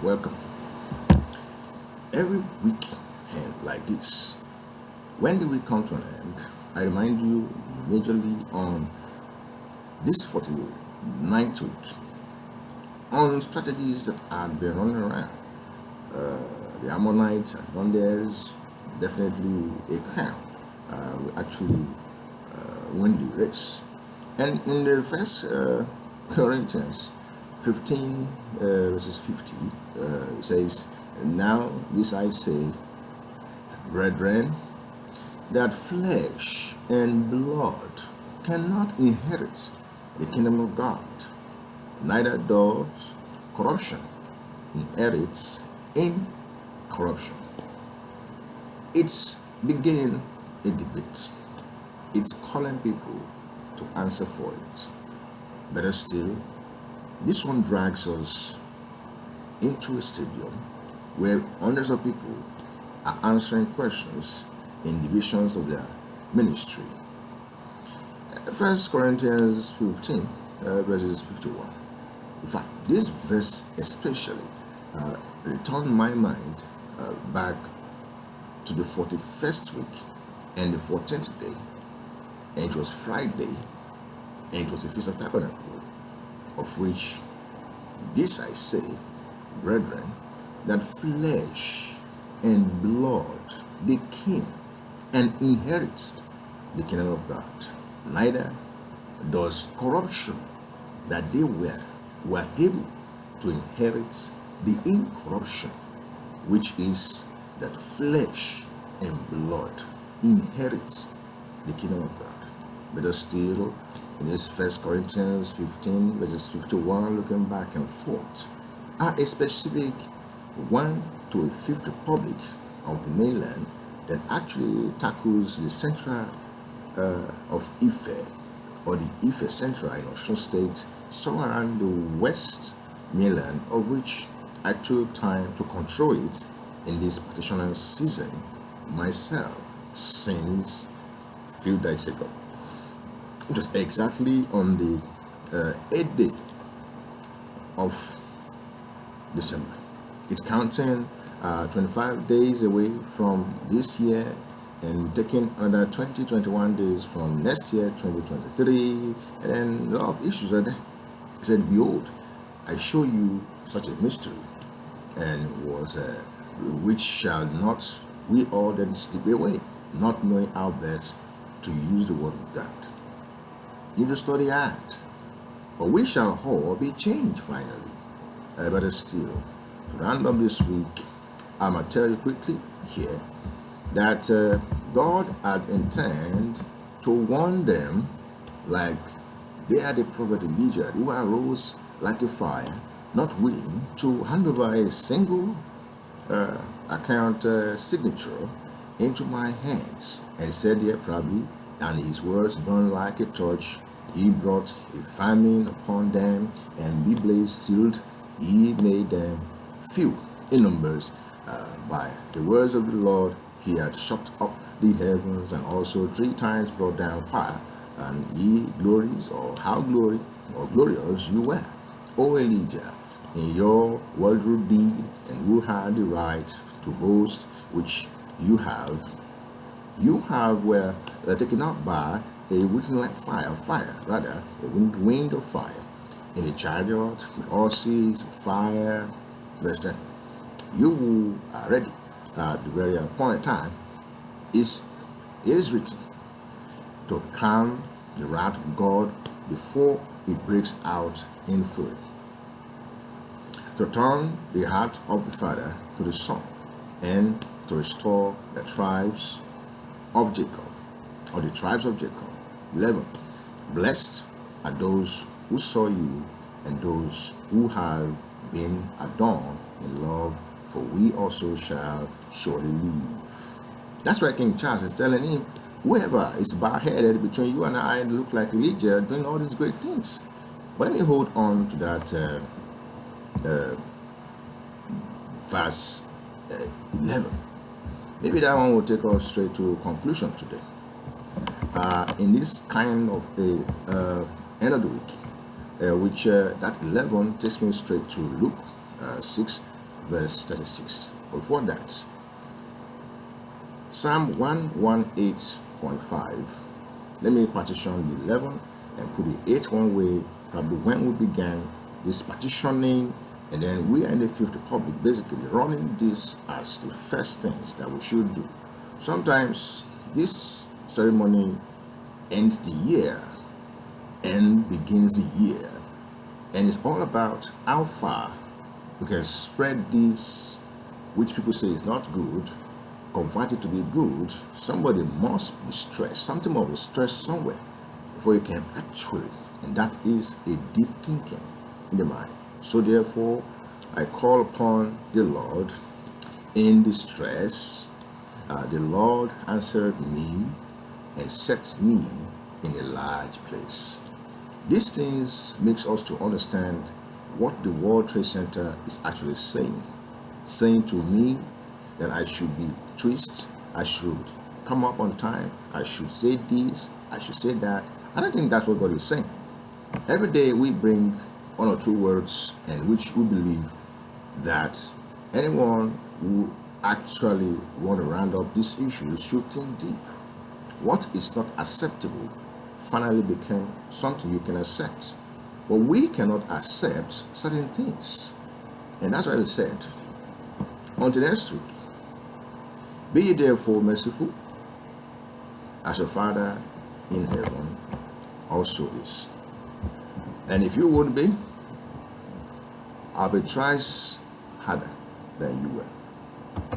Welcome. Every weekend like this, when the week comes to an end, I remind you majorly on this 49th week on strategies that had been running around. The Ammonites and Wonders, definitely a crown. We actually win the race. And in the first Corinthians 15 verses 50, it says, "Now this I say, brethren, that flesh and blood cannot inherit the kingdom of God, neither does corruption inherit incorruption." It's beginning a debate. It's calling people to answer for it. Better still, this one drags us into a stadium where hundreds of people are answering questions in divisions of their ministry. First Corinthians 15, verses 51. In fact, this verse especially returned my mind back to the 41st week and the 14th day, and it was Friday, and it was a Feast of Tabernacle, of which this I say, brethren, that flesh and blood they came and inherit the kingdom of God, neither does corruption that they were able to inherit the incorruption, which is that flesh and blood inherits the kingdom of God. Better still, in this First Corinthians 15 verses 51, looking back and forth, are a specific 1 to a 5th republic of the mainland that actually tackles the central of Ife, or the Ife Central in Osun State, somewhere around the west mainland, of which I took time to control it in this partitional season myself since a few days ago. It was exactly on the 8th day of December. It's counting 25 days away from this year and taking another 21 days from next year, 2023, and then a lot of issues are there. He said, "Behold, I show you such a mystery, and was which shall not we all then slip away, not knowing how best to use the word of God." You just study hard, but we shall all be changed finally. But still, to round up this week, I'm going to tell you quickly here that God had intended to warn them, like they had the prophet Elijah, who arose like a fire, not willing to hand over a single account signature into my hands, and said here probably, "And his words burned like a torch. He brought a famine upon them, and be blazed sealed. He made them few in numbers. By the words of the Lord, he had shut up the heavens, and also 3 times brought down fire. And ye glories, or how glory or glorious you were, O Elijah, in your wardrobe deed, and who had the right to boast, which you have were taken up by a wind like fire, rather a wind of fire, in a chariot with horses of fire." Verse 10. You who are ready at the very appointed time, it is written, to calm the wrath of God before it breaks out in fury, to turn the heart of the father to the son, and to restore the tribes of Jacob, or the tribes of Jacob. 11. Blessed are those who saw you, and those who have been adorned in love, for we also shall surely live. That's why King Charles is telling him, whoever is bare-headed between you and I look like Elijah doing all these great things. But let me hold on to that verse 11. Maybe that one will take us straight to conclusion today. In this kind of a end of the week, which that 11 takes me straight to Luke 6 verse 36. Before that, Psalm 118.5. Let me partition the 11 and put the 8 one way, probably when we began this partitioning, and then we are in the Fifth Republic, basically running this as the first things that we should do. Sometimes this ceremony ends the year and begins the year, and it's all about how far we can spread this, which people say is not good, convert it to be good. Somebody must be stressed, something must be stressed somewhere before you can actually, and that is a deep thinking in the mind. So therefore, I call upon the Lord in distress. The Lord answered me and set me in a large place. These things makes us to understand what the World Trade Center is actually saying to me that I should be twist, I should come up on time, I should say this, I should say that. I don't think that's what God is saying. Every day we bring one or two words in which we believe that anyone who actually want to round up these issues should think deep. What is not acceptable finally became something you can accept. But we cannot accept certain things. And that's why we said, until next week, be ye therefore merciful, as your Father in heaven also is. And if you won't be, I'll be twice harder than you were.